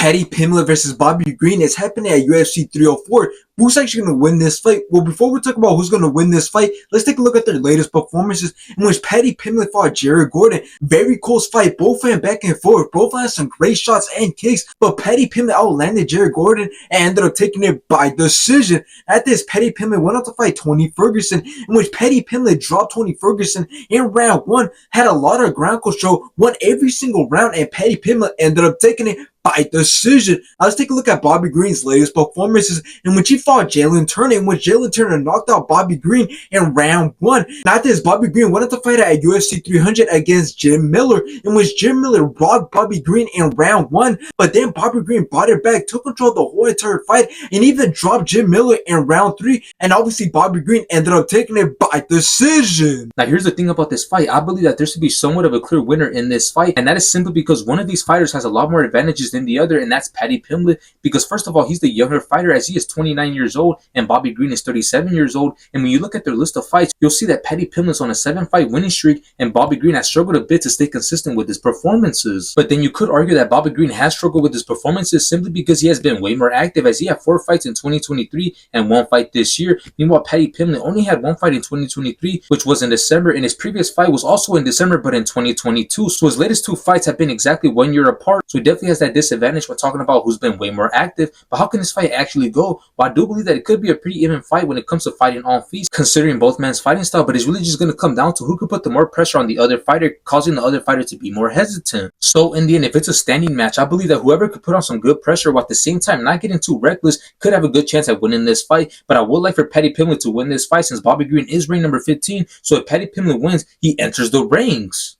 Paddy Pimblett versus Bobby Green is happening at UFC 304. Who's actually going to win this fight? Well, before we talk about who's going to win this fight, let's take a look at their latest performances in which Paddy Pimblett fought Jared Gordon. Very close fight. Both went back and forth. Both had some great shots and kicks, but Paddy Pimblett outlanded Jared Gordon and ended up taking it by decision. At this, Paddy Pimblett went on to fight Tony Ferguson, in which Paddy Pimblett dropped Tony Ferguson in round one, had a lot of ground control, won every single round, and Paddy Pimblett ended up taking it by decision. Now let's take a look at Bobby Green's latest performances in which he fought Jalen Turner, in which Jalen Turner knocked out Bobby Green in round one. Now this, Bobby Green went on to fight at UFC 300 against Jim Miller, in which Jim Miller robbed Bobby Green in round one, but then Bobby Green brought it back, took control of the whole entire fight, and even dropped Jim Miller in round three, and obviously Bobby Green ended up taking it by decision. Now here's the thing about this fight. I believe that there should be somewhat of a clear winner in this fight, and that is simply because one of these fighters has a lot more advantages than the other, and that's Paddy Pimblett, because first of all, he's the younger fighter, as he is 29 years old and Bobby Green is 37 years old. And when you look at their list of fights, you'll see that Paddy Pimblett's on a 7-fight winning streak and Bobby Green has struggled a bit to stay consistent with his performances. But then you could argue that Bobby Green has struggled with his performances simply because he has been way more active, as he had 4 fights in 2023 and 1 fight this year. Meanwhile, Paddy Pimblett only had 1 fight in 2023, which was in December, and his previous fight was also in December but in 2022. So his latest 2 fights have been exactly 1 year apart, so he definitely has that disadvantage when talking about who's been way more active. But how can this fight actually go? Well, I do believe that it could be a pretty even fight when it comes to fighting on feet, considering both men's fighting style, but it's really just going to come down to who could put the more pressure on the other fighter, causing the other fighter to be more hesitant. So in the end, if it's a standing match, I believe that whoever could put on some good pressure while at the same time not getting too reckless could have a good chance at winning this fight. But I would like for Paddy Pimblett to win this fight, since Bobby Green is ranked number 15. So if Paddy Pimblett wins, he enters the rings.